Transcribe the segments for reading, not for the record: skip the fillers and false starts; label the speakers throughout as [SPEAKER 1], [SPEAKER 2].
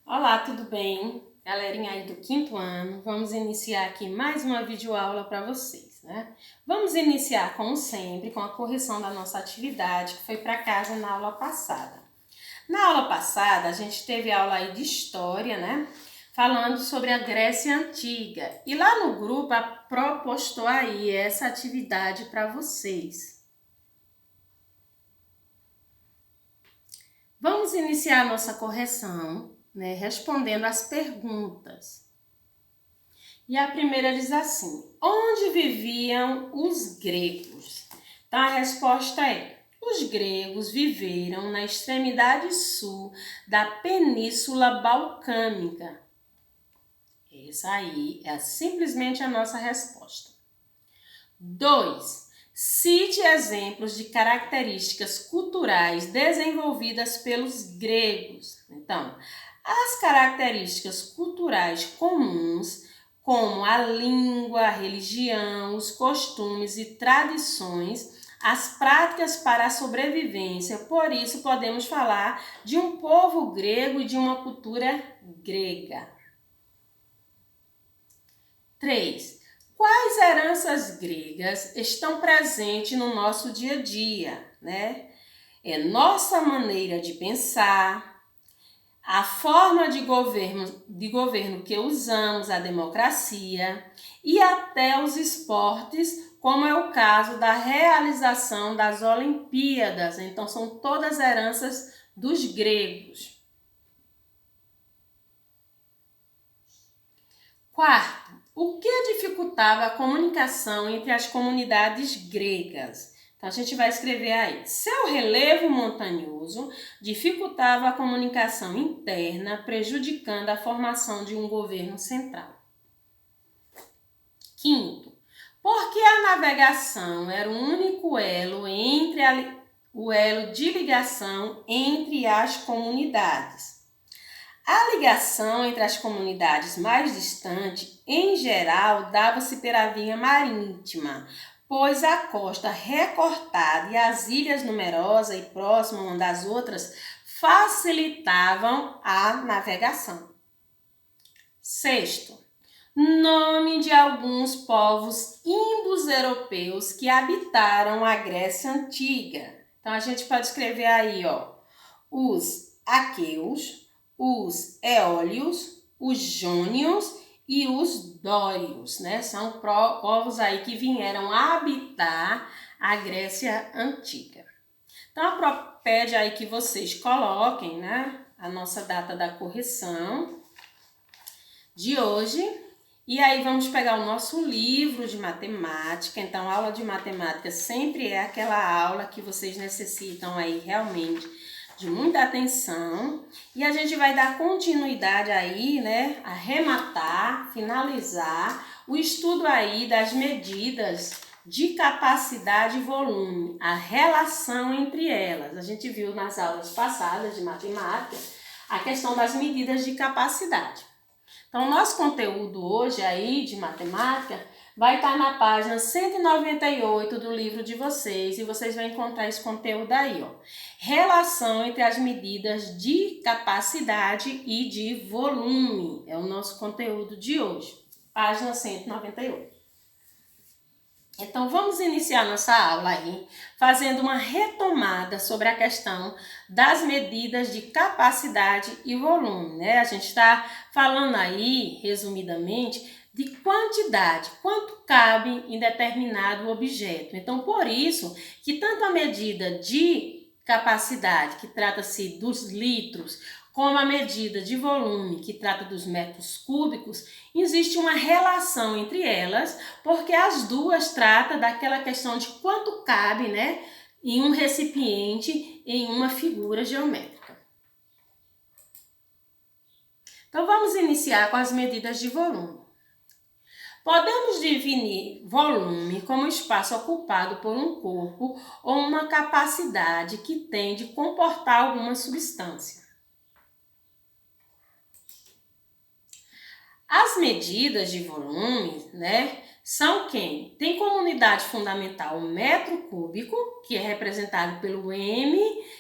[SPEAKER 1] Olá, tudo bem? Galerinha aí do quinto ano, vamos iniciar aqui mais uma videoaula para vocês, né? Vamos iniciar, como sempre, com a correção da nossa atividade que foi para casa na aula passada. Na aula passada, a gente teve aula aí de história, né? Falando sobre a Grécia Antiga. E lá no grupo, a Pro postou aí essa atividade para vocês. Vamos iniciar a nossa correção, né? Respondendo as perguntas. E a primeira diz assim: onde viviam os gregos? Então a resposta é: os gregos viveram na extremidade sul da Península Balcânica. Essa aí é simplesmente a nossa resposta. 2. Cite exemplos de características culturais desenvolvidas pelos gregos. Então, as características culturais comuns, como a língua, a religião, os costumes e tradições, as práticas para a sobrevivência. Por isso, podemos falar de um povo grego e de uma cultura grega. 3. Quais heranças gregas estão presentes no nosso dia a dia, né? É nossa maneira de pensar, a forma de governo que usamos, a democracia e até os esportes, como é o caso da realização das Olimpíadas. Então, são todas heranças dos gregos. Quarto, o que dificultava a comunicação entre as comunidades gregas? Então a gente vai escrever aí: seu relevo montanhoso dificultava a comunicação interna, prejudicando a formação de um governo central. Quinto, porque a navegação era o único elo o elo de ligação entre as comunidades. A ligação entre as comunidades mais distantes, em geral, dava-se pela via marítima, pois a costa recortada e as ilhas numerosas e próximas umas das outras facilitavam a navegação. Sexto, nome de alguns povos indo-europeus que habitaram a Grécia Antiga. Então a gente pode escrever aí, os aqueus, os eólios, os jônios e os dórios, né? São povos aí que vieram habitar a Grécia Antiga. Então, a Pro pede aí que vocês coloquem, né, a nossa data da correção de hoje. E aí vamos pegar o nosso livro de matemática. Então, a aula de matemática sempre é aquela aula que vocês necessitam aí realmente de muita atenção, e a gente vai dar continuidade aí, né, arrematar, finalizar o estudo aí das medidas de capacidade e volume, a relação entre elas. A gente viu nas aulas passadas de matemática a questão das medidas de capacidade. Então, o nosso conteúdo hoje aí de matemática vai estar na página 198 do livro de vocês, e vocês vão encontrar esse conteúdo aí, Relação entre as medidas de capacidade e de volume. É o nosso conteúdo de hoje, página 198. Então, vamos iniciar nossa aula aí, fazendo uma retomada sobre a questão das medidas de capacidade e volume, né? A gente está falando aí, resumidamente, de quantidade, quanto cabe em determinado objeto. Então, por isso que tanto a medida de capacidade, que trata-se dos litros, como a medida de volume, que trata dos metros cúbicos, existe uma relação entre elas, porque as duas tratam daquela questão de quanto cabe, né, em um recipiente, em uma figura geométrica. Então, vamos iniciar com as medidas de volume. Podemos definir volume como espaço ocupado por um corpo ou uma capacidade que tem de comportar alguma substância. As medidas de volume, né, são quem? Tem como unidade fundamental o metro cúbico, que é representado pelo m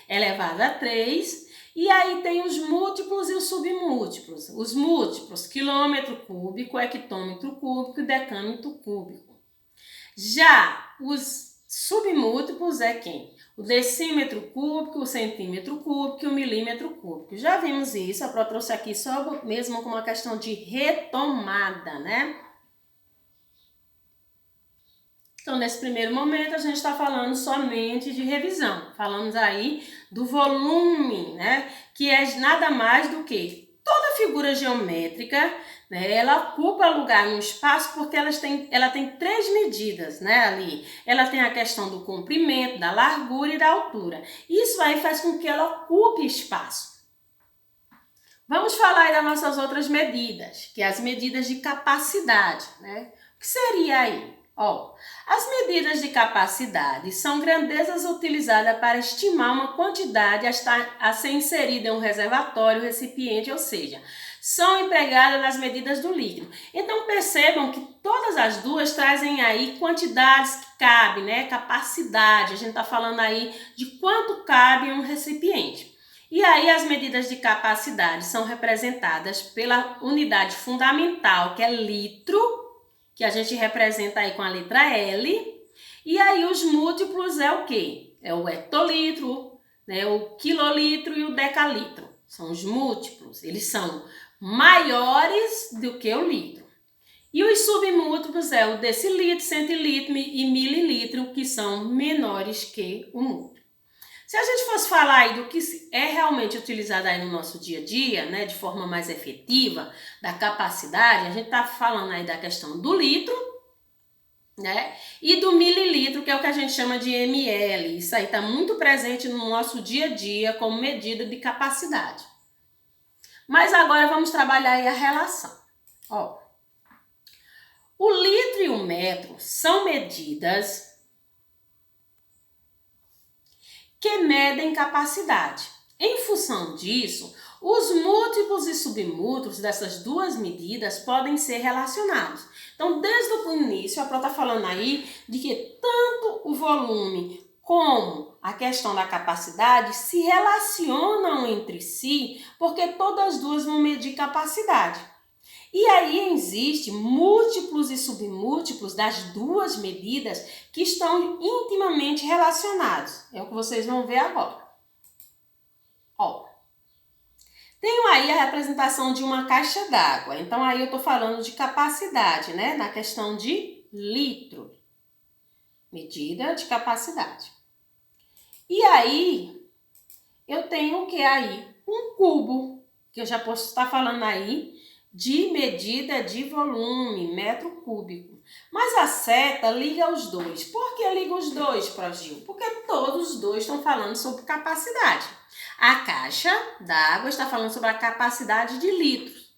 [SPEAKER 1] elevado a 3, E aí tem os múltiplos e os submúltiplos. Os múltiplos, quilômetro cúbico, hectômetro cúbico e decâmetro cúbico. Já os submúltiplos é quem? O decímetro cúbico, o centímetro cúbico e o milímetro cúbico. Já vimos isso, a Pro trouxe aqui só mesmo com uma questão de retomada, né? Então, nesse primeiro momento, a gente está falando somente de revisão. Falamos aí do volume, né? Que é nada mais do que toda figura geométrica, né? Ela ocupa lugar no espaço porque ela tem três medidas, né? Ali. Ela tem a questão do comprimento, da largura e da altura. Isso aí faz com que ela ocupe espaço. Vamos falar aí das nossas outras medidas, que é as medidas de capacidade, né? O que seria aí? Ó, as medidas de capacidade são grandezas utilizadas para estimar uma quantidade a ser inserida em um reservatório, recipiente, ou seja, são empregadas nas medidas do líquido. Então percebam que todas as duas trazem aí quantidades que cabem, né? Capacidade, a gente está falando aí de quanto cabe em um recipiente. E aí as medidas de capacidade são representadas pela unidade fundamental, que é litro, que a gente representa aí com a letra L. E aí os múltiplos é o quê? É o hectolitro, né, o quilolitro e o decalitro. São os múltiplos, eles são maiores do que o litro. E os submúltiplos é o decilitro, centilitro e mililitro, que são menores que o múltiplo. Se a gente fosse falar aí do que é realmente utilizado aí no nosso dia a dia, né, de forma mais efetiva, da capacidade, a gente está falando aí da questão do litro, né, e do mililitro, que é o que a gente chama de ml. Isso aí está muito presente no nosso dia a dia como medida de capacidade. Mas agora vamos trabalhar aí a relação. Ó, o litro e o metro são medidas que medem capacidade. Em função disso, os múltiplos e submúltiplos dessas duas medidas podem ser relacionados. Então, desde o início, a Pro está falando aí de que tanto o volume como a questão da capacidade se relacionam entre si, porque todas as duas vão medir capacidade. E aí existem múltiplos e submúltiplos das duas medidas que estão intimamente relacionados. É o que vocês vão ver agora. Ó, tenho aí a representação de uma caixa d'água. Então aí eu estou falando de capacidade, né? Na questão de litro. Medida de capacidade. E aí eu tenho o que aí? Um cubo, que eu já posso estar falando aí de medida de volume, metro cúbico. Mas a seta liga os dois. Por que liga os dois, Progil? Porque todos os dois estão falando sobre capacidade. A caixa d'água está falando sobre a capacidade de litros.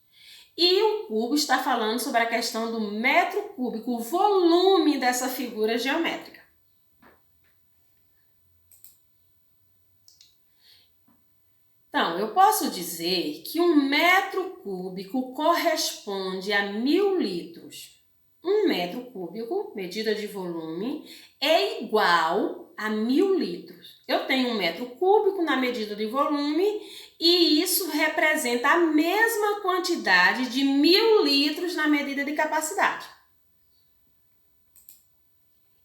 [SPEAKER 1] E o cubo está falando sobre a questão do metro cúbico, o volume dessa figura geométrica. Então, eu posso dizer que um metro cúbico corresponde a 1000 litros. Um metro cúbico, medida de volume, é igual a 1000 litros. Eu tenho um metro cúbico na medida de volume e isso representa a mesma quantidade de 1000 litros na medida de capacidade.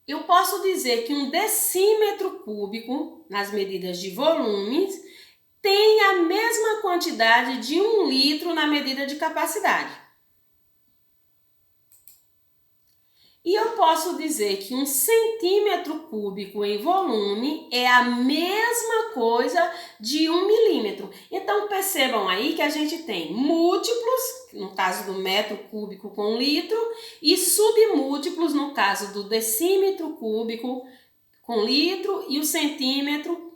[SPEAKER 1] Eu posso dizer que um decímetro cúbico, nas medidas de volumes, tem a mesma quantidade de 1 litro na medida de capacidade. E eu posso dizer que um centímetro cúbico em volume é a mesma coisa de 1 milímetro. Então percebam aí que a gente tem múltiplos, no caso do metro cúbico com litro, e submúltiplos, no caso do decímetro cúbico com litro e o centímetro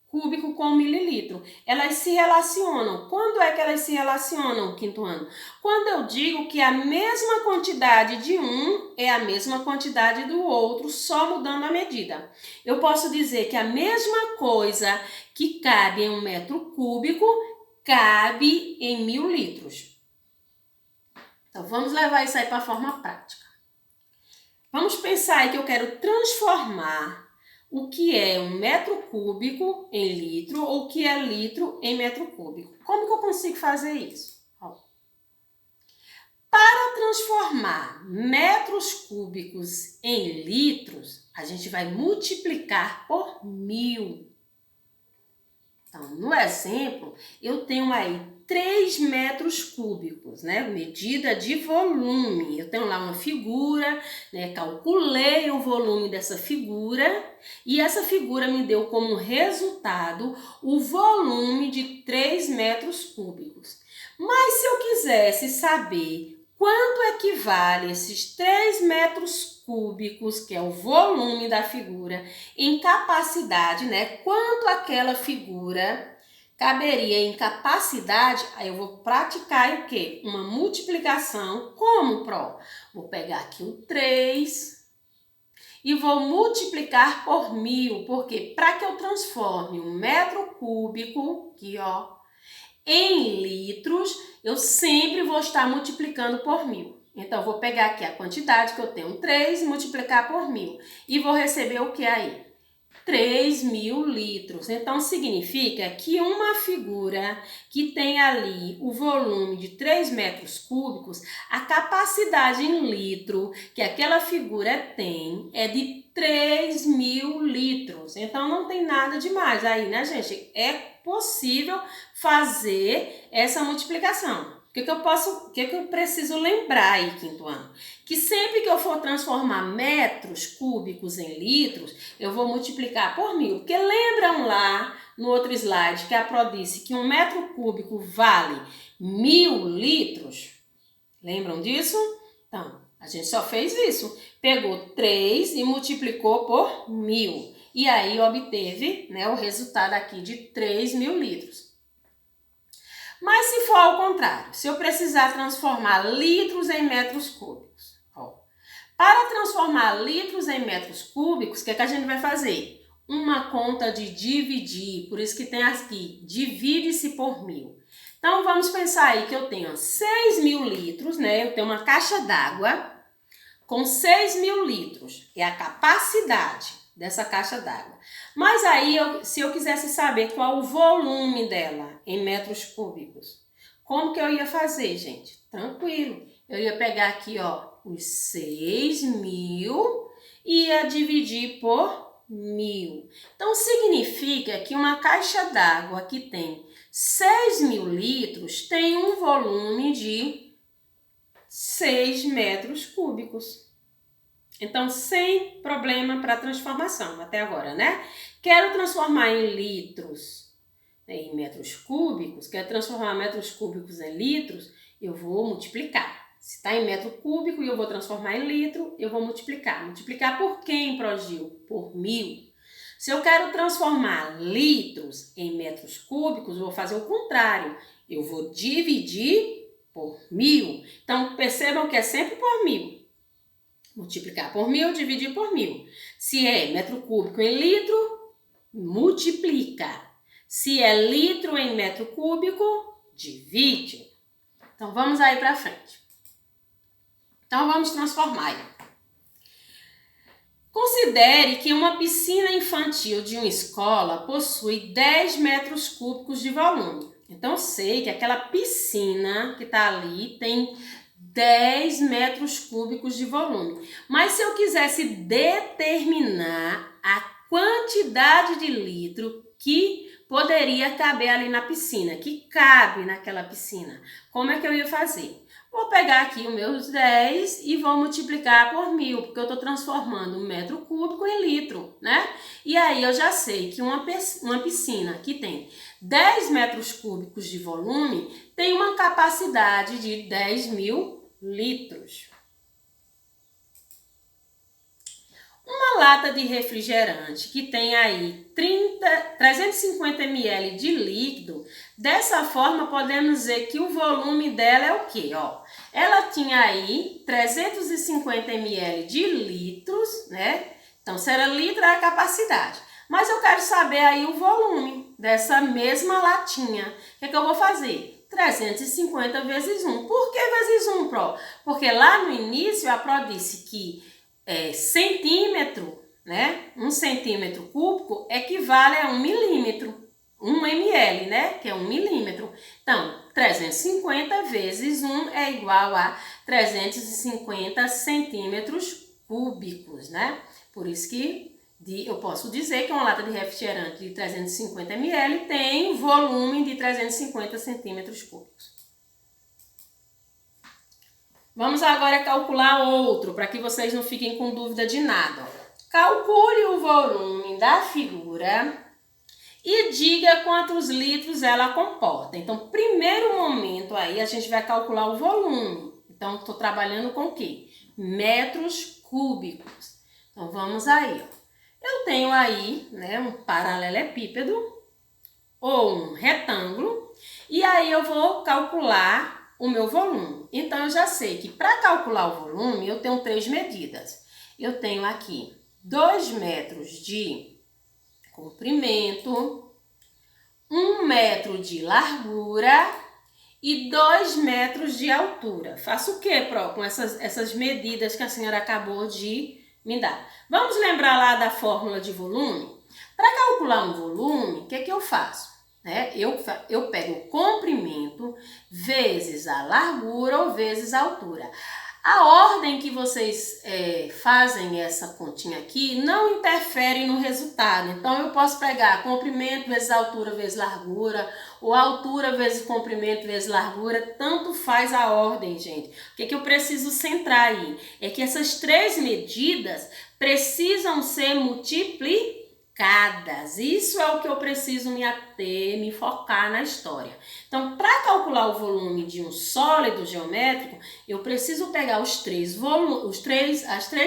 [SPEAKER 1] cúbico com mililitro. Elas se relacionam. Quando é que elas se relacionam, quinto ano? Quando eu digo que a mesma quantidade de um é a mesma quantidade do outro, só mudando a medida. Eu posso dizer que a mesma coisa que cabe em 1 metro cúbico, cabe em 1000 litros. Então, vamos levar isso aí para a forma prática. Vamos pensar aí que eu quero transformar o que é um metro cúbico em litro ou o que é litro em metro cúbico. Como que eu consigo fazer isso? Para transformar metros cúbicos em litros, a gente vai multiplicar por 1000. Então, no exemplo, eu tenho aí 3 metros cúbicos, né? Medida de volume. Eu tenho lá uma figura, né? Calculei o volume dessa figura e essa figura me deu como resultado o volume de 3 metros cúbicos. Mas se eu quisesse saber quanto equivale esses 3 metros cúbicos, que é o volume da figura, em capacidade, né? Quanto aquela figura caberia em capacidade, aí eu vou praticar o quê? Uma multiplicação. Como, Pro? Vou pegar aqui o 3 e vou multiplicar por 1000, porque para que eu transforme um metro cúbico, aqui ó, em litros, eu sempre vou estar multiplicando por 1000. Então, eu vou pegar aqui a quantidade que eu tenho, 3, e multiplicar por 1000. E vou receber o que aí? 3.000 litros. Então, significa que uma figura que tem ali o volume de 3 metros cúbicos, a capacidade em litro que aquela figura tem é de 3.000 litros. Então, não tem nada demais aí, né, gente? É possível fazer essa multiplicação. O que eu preciso lembrar aí, quinto ano? Que sempre que eu for transformar metros cúbicos em litros, eu vou multiplicar por 1000. Porque lembram lá no outro slide que a Pro disse que um metro cúbico vale 1000 litros? Lembram disso? Então, a gente só fez isso. Pegou 3 e multiplicou por 1000. E aí obteve, né, o resultado aqui de 3.000 litros. Mas se for ao contrário, se eu precisar transformar litros em metros cúbicos, para transformar litros em metros cúbicos, o que a gente vai fazer? Uma conta de dividir, por isso que tem aqui, divide-se por 1000. Então, vamos pensar aí que eu tenho 6.000 litros, né? Eu tenho uma caixa d'água com 6.000 litros, que é a capacidade dessa caixa d'água. Mas aí, se eu quisesse saber qual o volume dela em metros cúbicos, como que eu ia fazer, gente? Tranquilo. Eu ia pegar aqui, ó, os 6.000 e ia dividir por 1000. Então, significa que uma caixa d'água que tem 6.000 litros tem um volume de 6 metros cúbicos. Então, sem problema para transformação até agora, né? Quero transformar em litros, em metros cúbicos, quero transformar metros cúbicos em litros, eu vou multiplicar. Se está em metro cúbico e eu vou transformar em litro, eu vou multiplicar. Multiplicar por quem, Progil? Por 1000. Se eu quero transformar litros em metros cúbicos, eu vou fazer o contrário. Eu vou dividir por 1000. Então, percebam que é sempre por 1000. Multiplicar por 1000, dividir por 1000. Se é metro cúbico em litro, multiplica. Se é litro em metro cúbico, divide. Então, vamos aí para frente. Então, vamos transformar. Considere que uma piscina infantil de uma escola possui 10 metros cúbicos de volume. Então, eu sei que aquela piscina que está ali tem 10 metros cúbicos de volume. Mas se eu quisesse determinar a quantidade de litro que poderia caber ali na piscina, que cabe naquela piscina, como é que eu ia fazer? Vou pegar aqui os meus 10 e vou multiplicar por 1000, porque eu estou transformando um metro cúbico em litro, né? E aí eu já sei que uma piscina que tem 10 metros cúbicos de volume tem uma capacidade de 10.000 litros. Uma lata de refrigerante que tem aí 350 ml de líquido, dessa forma podemos dizer que o volume dela é o quê? Ó, ela tinha aí 350 ml de litros, né? Então, se era litro, era a capacidade. Mas eu quero saber aí o volume dessa mesma latinha. O que eu vou fazer? 350 vezes 1. Por que vezes 1, Pro? Porque lá no início a Pro disse que centímetro né? 1 centímetro cúbico equivale a 1 milímetro. 1 ml, né? Que é 1 milímetro. Então, 350 vezes 1 é igual a 350 centímetros cúbicos, né? Por isso que eu posso dizer que uma lata de refrigerante de 350 ml tem volume de 350 centímetros cúbicos. Vamos agora calcular outro, para que vocês não fiquem com dúvida de nada. Calcule o volume da figura e diga quantos litros ela comporta. Então, primeiro momento aí, a gente vai calcular o volume. Então, estou trabalhando com o quê? Metros cúbicos. Então, vamos aí, ó. Eu tenho aí, né, um paralelepípedo ou um retângulo, e aí eu vou calcular o meu volume. Então, eu já sei que para calcular o volume, eu tenho 3 medidas. Eu tenho aqui 2 metros de comprimento, 1 metro de largura e 2 metros de altura. Faço o que, Pro, com essas medidas que a senhora acabou de me dar? Vamos lembrar lá da fórmula de volume? Para calcular um volume, o que eu faço? Eu pego o comprimento vezes a largura ou vezes a altura. A ordem que vocês fazem essa continha aqui não interfere no resultado. Então, eu posso pegar comprimento vezes altura vezes largura, ou altura vezes comprimento vezes largura, tanto faz a ordem, gente. O que eu preciso centrar aí? É que essas 3 medidas precisam ser multiplicadas. Isso é o que eu preciso me ater, me focar na história. Então, para calcular o volume de um sólido geométrico, eu preciso pegar as 3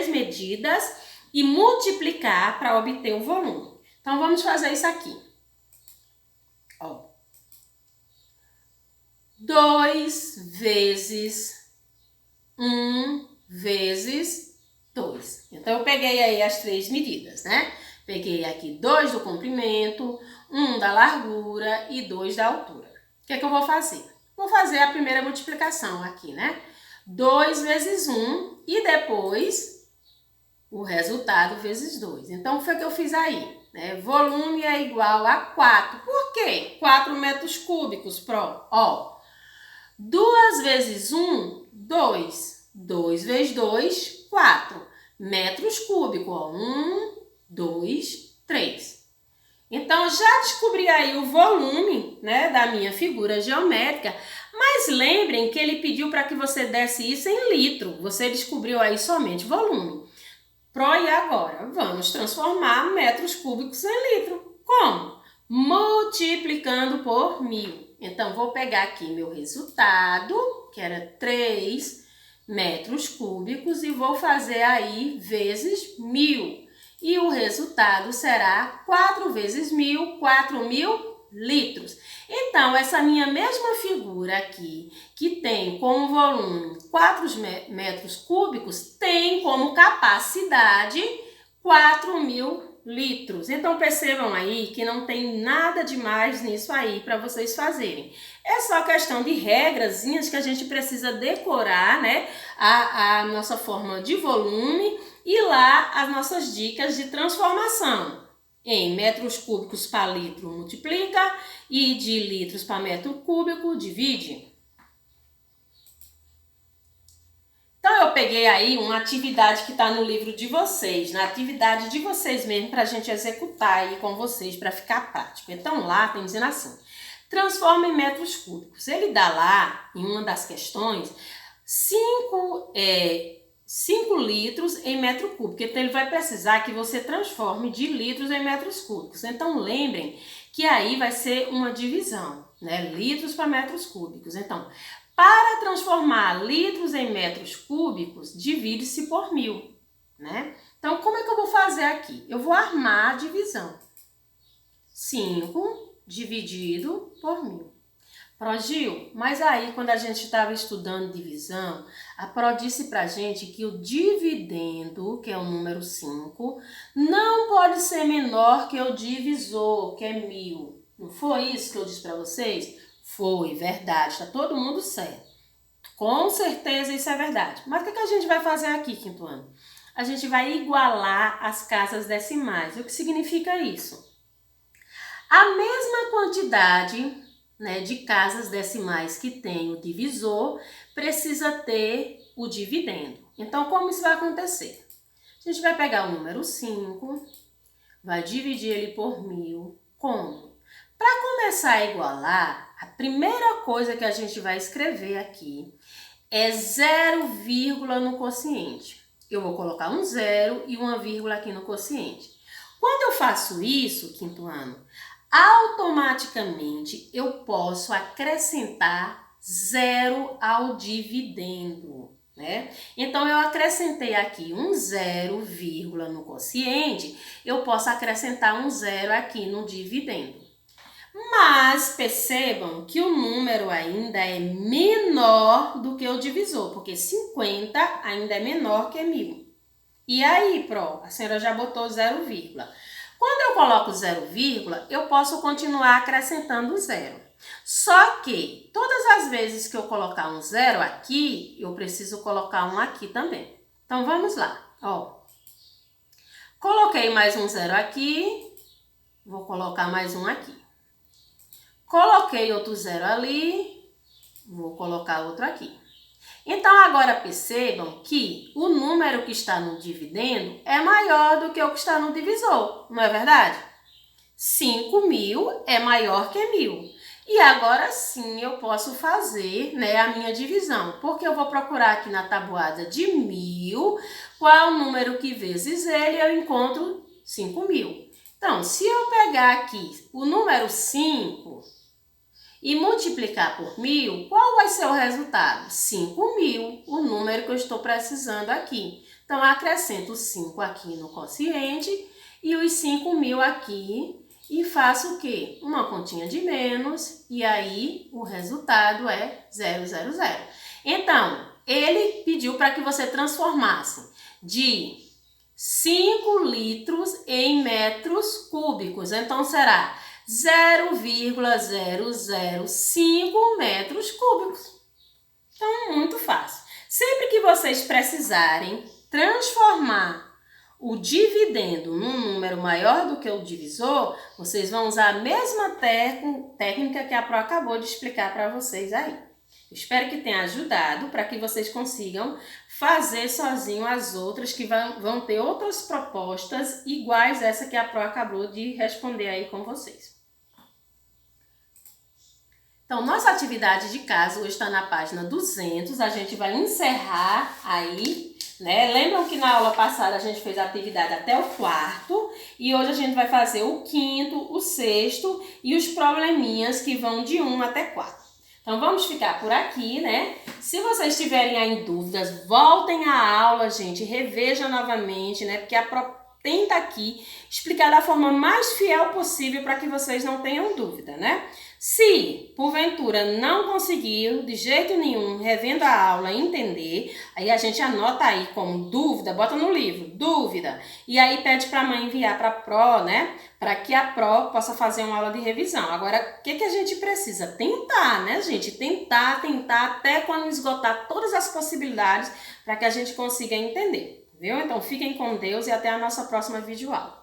[SPEAKER 1] medidas e multiplicar para obter o volume. Então, vamos fazer isso aqui. Ó. 2 vezes 1 vezes 2. Então, eu peguei aí as 3 medidas, né? Peguei aqui 2 do comprimento, 1 da largura e 2 da altura. O que eu vou fazer? Vou fazer a primeira multiplicação aqui, né? 2 vezes 1 e depois o resultado vezes 2. Então, o que foi que eu fiz aí? Volume é igual a 4. Por quê? 4 metros cúbicos, Pro. Ó, 2 vezes 1, 2. 2 vezes 2, 4. Metros cúbicos, ó. 1, 2, 3. Então, já descobri aí o volume, né, da minha figura geométrica, mas lembrem que ele pediu para que você desse isso em litro. Você descobriu aí somente volume. Pro, e agora? Vamos transformar metros cúbicos em litro. Como? Multiplicando por 1000. Então, vou pegar aqui meu resultado, que era 3 metros cúbicos, e vou fazer aí vezes 1000. E o resultado será 4 vezes 1000, 4.000 litros. Então, essa minha mesma figura aqui, que tem como volume 4 metros cúbicos, tem como capacidade 4.000 litros. Então, percebam aí que não tem nada demais nisso aí para vocês fazerem. É só questão de regrazinhas que a gente precisa decorar, né? A nossa fórmula de volume e lá as nossas dicas de transformação. Em metros cúbicos para litro multiplica e de litros para metro cúbico divide. Então, eu peguei aí uma atividade que está no livro de vocês, na atividade de vocês mesmo, para a gente executar aí com vocês, para ficar prático. Então, lá tem dizendo assim, transforma em metros cúbicos. Ele dá lá, em uma das questões, 5 litros em metro cúbico. Então, ele vai precisar que você transforme de litros em metros cúbicos. Então, lembrem que aí vai ser uma divisão, né? Litros para metros cúbicos. Então, para transformar litros em metros cúbicos, divide-se por 1000, né? Então, como é que eu vou fazer aqui? Eu vou armar a divisão. 5 dividido por 1000. Pro Gil, mas aí quando a gente estava estudando divisão, a Pro disse pra gente que o dividendo, que é o número 5, não pode ser menor que o divisor, que é 1000. Não foi isso que eu disse pra vocês? Foi, verdade, tá todo mundo certo. Com certeza isso é verdade. Mas o que a gente vai fazer aqui, quinto ano? a gente vai igualar as casas decimais. O que significa isso? A mesma quantidade, né, de casas decimais que tem o divisor, precisa ter o dividendo. Então, como isso vai acontecer? A gente vai pegar o número 5, vai dividir ele por 1000. Como? Para começar a igualar, a primeira coisa que a gente vai escrever aqui é 0, no quociente. Eu vou colocar um 0 e uma vírgula aqui no quociente. Quando eu faço isso, quinto ano, automaticamente eu posso acrescentar 0 ao dividendo, né? Então, eu acrescentei aqui um 0, no quociente, eu posso acrescentar um 0 aqui no dividendo. Mas percebam que o número ainda é menor do que o divisor, porque 50 ainda é menor que 1000. E aí, Pro, a senhora já botou 0, Quando eu coloco 0, eu posso continuar acrescentando 0. Só que todas as vezes que eu colocar um 0 aqui, eu preciso colocar um aqui também. Então, vamos lá. Ó, coloquei mais um 0 aqui, vou colocar mais um aqui. Coloquei outro 0 ali, vou colocar outro aqui. Então, agora percebam que o número que está no dividendo é maior do que o que está no divisor, não é verdade? 5.000 é maior que 1000. E agora sim eu posso fazer, né, a minha divisão, porque eu vou procurar aqui na tabuada de 1000, qual o número que vezes ele, eu encontro 5.000. Então, se eu pegar aqui o número 5 e multiplicar por 1000, qual vai ser o resultado? 5.000, o número que eu estou precisando aqui. Então, eu acrescento 5 aqui no quociente e os 5.000 aqui e faço o quê? Uma continha de menos e aí o resultado é 000. Então, ele pediu para que você transformasse de 5 litros em metros cúbicos. Então, será 0,005 metros cúbicos. Então, muito fácil. Sempre que vocês precisarem transformar o dividendo num número maior do que o divisor, vocês vão usar a mesma técnica que a Pro acabou de explicar para vocês aí. Eu espero que tenha ajudado para que vocês consigam fazer sozinho as outras que vão ter outras propostas iguais a essa que a Pro acabou de responder aí com vocês. Então, nossa atividade de casa hoje está na página 200, a gente vai encerrar aí, né? Lembram que na aula passada a gente fez a atividade até o 4º e hoje a gente vai fazer o 5º, o 6º e os probleminhas que vão de 1 até 4. Então, vamos ficar por aqui, né? Se vocês tiverem aí dúvidas, voltem à aula, gente, revejam novamente, né? Porque a tenta aqui explicar da forma mais fiel possível para que vocês não tenham dúvida, né? Se, porventura, não conseguiu de jeito nenhum, revendo a aula, entender, aí a gente anota aí como dúvida, bota no livro, dúvida, e aí pede para a mãe enviar para a Pro, né? Para que a Pro possa fazer uma aula de revisão. Agora, o que a gente precisa? Tentar, né, gente? Tentar, até quando esgotar todas as possibilidades para que a gente consiga entender. Viu? Então, fiquem com Deus e até a nossa próxima videoaula.